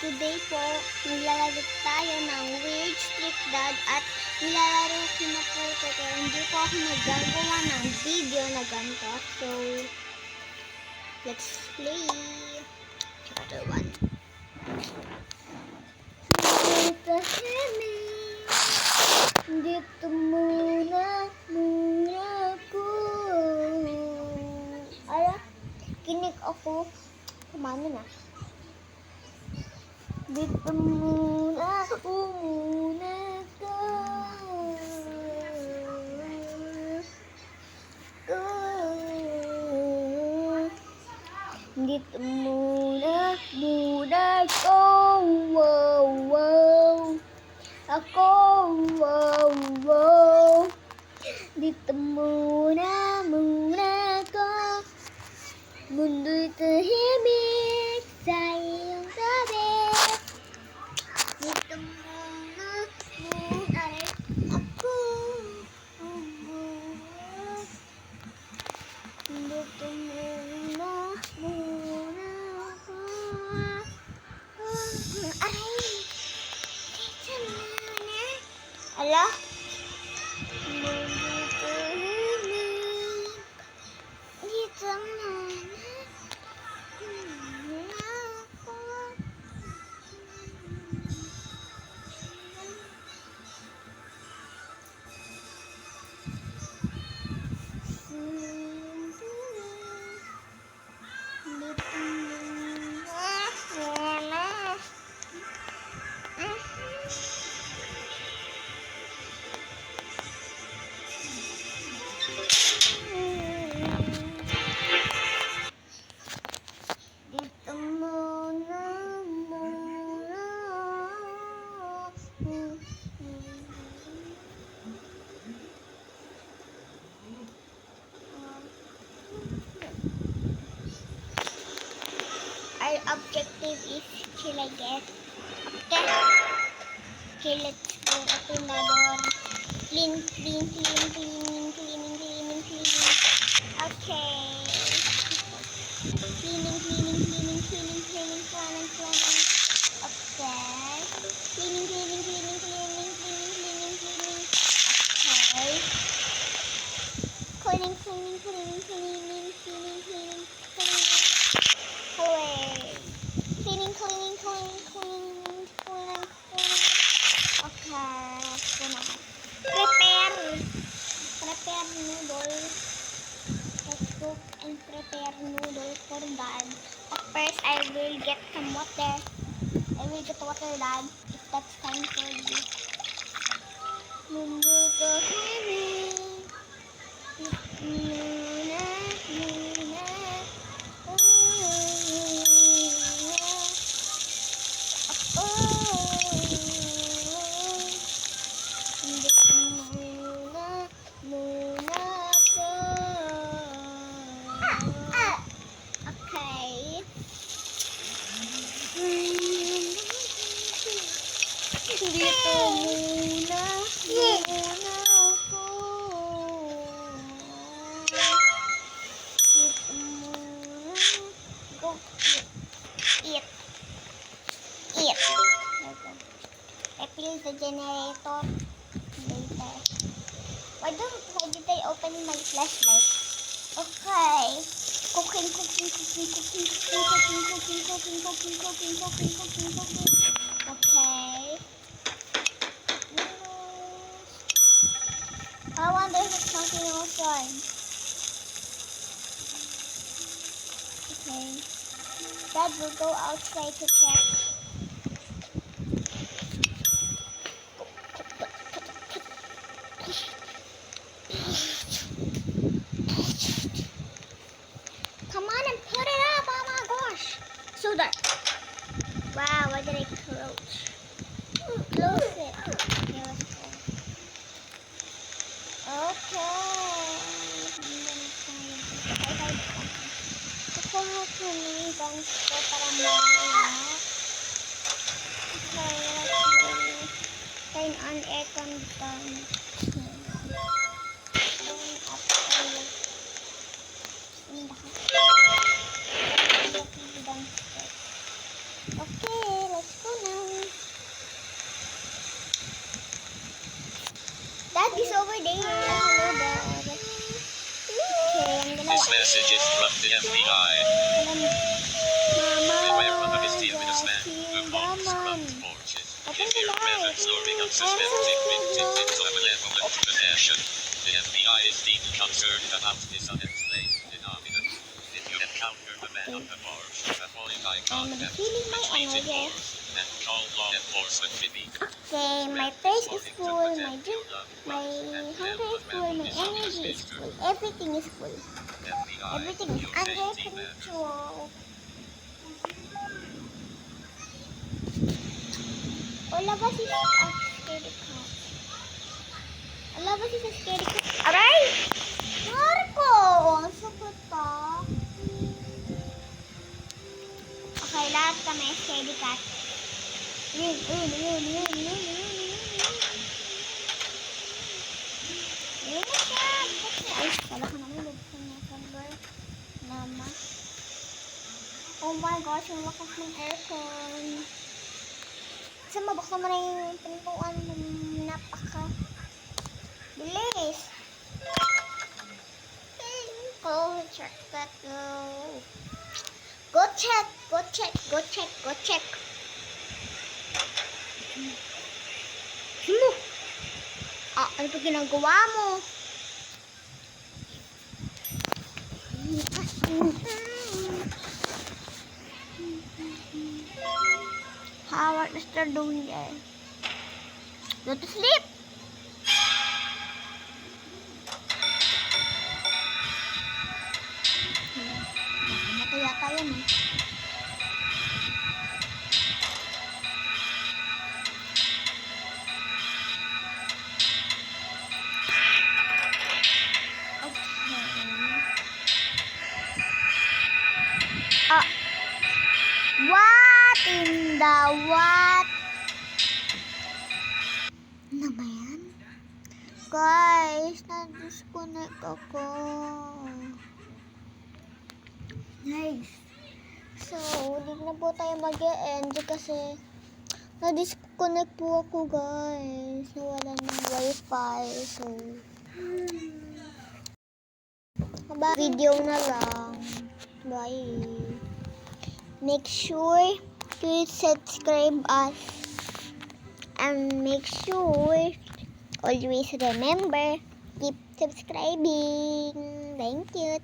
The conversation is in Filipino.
Today po, maglalaro tayo ng Weird Street Dad at nilalaro ko na po ito kaya hindi po ako nagagawa ng video na ganito. So, let's play. Chapter 1. Dito muna ko. Ala, kinig ako. Kumano na. Dito muna ka. Dito muna ko. Wow. Ako, wow. Dito muna ko. Mundo'y tahimik sa iyong tabi. Dito muna ako. Dito muna ako. Aray! Dito muna. Ala? Mundo'y tahimik. Dito muna. Our objective is kill, I guess. Okay, let's go. Open the door. Clean. Okay. Cleaning. Planning. Okay. Cleaning. Okay. Cleaning. Hooray! Cleaning. Okay, let's go na. Prepare noodles. Let's cook and prepare noodles for Dad. But first, I will get some water. I will get water, Dad, if that's fine for you. Dito muna ako. Dito muna. Go. Eat. I feel the generator later. Why did I open my flashlight? Okay. Cooking. Okay. I wonder if it's something else on. Okay. Dad will go outside to check. Come on and put it up. Oh my gosh. So dark. Wow, why did I close? Close it. Okay, let's go. Okay. Kukuha ko ng guns ko para mamaya. Okay, let's go. Turn on air condition. Turn up all. Okay, let's messages from the FBI. Beware of the mysterious man who walks front porches. If you're ever storing unsuspecting victims into a malevolent possession, the FBI is deeply concerned about this unexplained phenomenon. If you encounter the man on the porch, avoid eye contact, retreat indoors, and call law enforcement immediately. Okay, my face is full, my drink, my hunger is full, my energy is full, everything is full. Everything is under control. Wala ba si scaredy cat? Wala ba si scaredy cat? Aray! Marco! Sakot pa. Okay, lahat kami scaredy cat. Yun. Yun na siya. Ay, wala ka naman lubsan niya. Number. Nama. Oh my gosh, yung lakas ng aircon. Kasi mabuksan mo na yung pintuan mo. Napaka. Bilis. Go check that. Go check. Mo. Ano pa ginagawa mo? How are Mr. doing there? Go to sleep. Nakamata yata yan eh. What in the what? Ano ba yan? Guys, na-disconnect ako. Nice. So, hindi na po tayo mag-e-end kasi na-disconnect po ako, guys. Nawalan ng wifi. So, video na lang. Bye. Make sure to subscribe us and make sure always remember keep subscribing. Thank you.